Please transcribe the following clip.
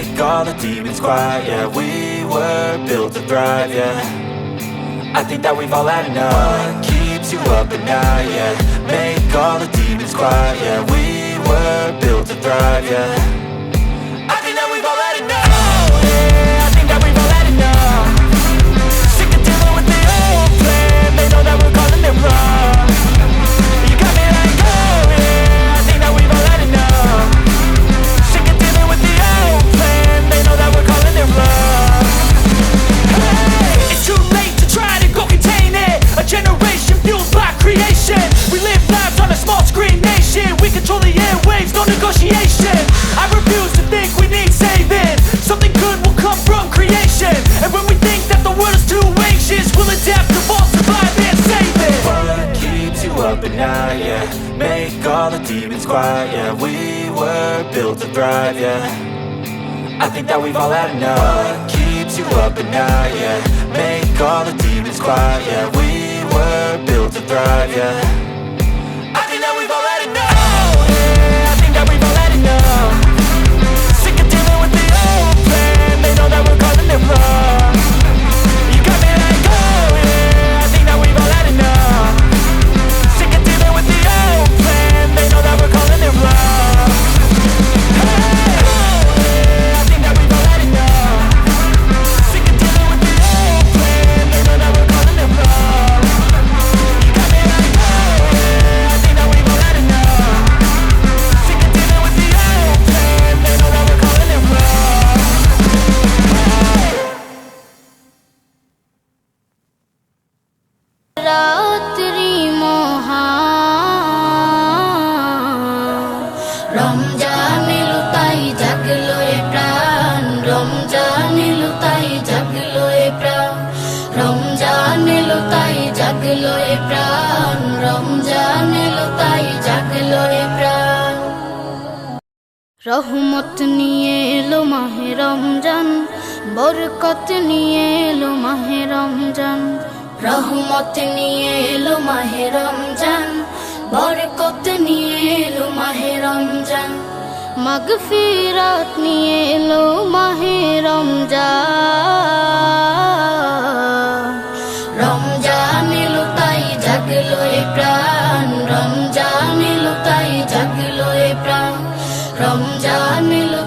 make all the demons quiet. Yeah, we were built to thrive, yeah. I think that we've all had enough. What keeps you up at night, yeah. Make all the demons quiet, yeah. We were built to thrive, yeah. I think that we've all had enough. Oh yeah, I think that we've all had enough. Sick of dealing with the old plan. They know that we're calling it wrong. You got me like, oh yeah, I think that we've all had enough. Sick of dealing with the old plan. They know that we're calling it wrong. Hey, it's too late to try to go contain it. A generation fueled by creation. We live lives on a small screen nation. We control the airwaves, no negotiation. I refuse to think we need saving. Something good will come from creation. And when we think that the world is too anxious, we'll adapt, evolve, survive and save it. What keeps you up at night, yeah. Make all the demons quiet, yeah. We were built to thrive, yeah. I think that we've all had enough. What keeps you up at night, yeah. Make all the demons quiet, yeah. We were built to thrive, yeah. I think that we've all had enough. Oh yeah, I think that we've all had enough. Sick of dealing with the old plan. They know that we're calling it wrong. You got me like, oh yeah, I think that we've all had enough. Sick of dealing with the old plan. They know that we're calling it wrong. Hey, oh yeah, I think that we've all had enough. Sick of dealing with the old plan. They know that we're calling it wrong. You got me like, oh yeah, I think that we've all had enough. Sick of dealing with the old plan. They know that we're calling it wrong. রাত্রি মহান রমজান এলো তাই জাগলো এ প্রাণ রমজান এলো তাই জাগলো এ প্রাণ রমজান এলো তাই জাগলো এ প্রাণ রমজান এলো তাই জাগলো এ প্রাণ রহমত নিয়ে এলো মাহে রমজান বরকত নিয়ে এলো মাহে রমজান রহমত নিয়ে এলো মাহে রমজান বরকত নিয়ে এলো মাহে রমজান মাগফিরাত নিয়ে এলো মাহে রমজান রমজান এলো তাই জাগলো এ প্রাণ রমজান এলো তাই জাগলো এ প্রাণ রমজান এলো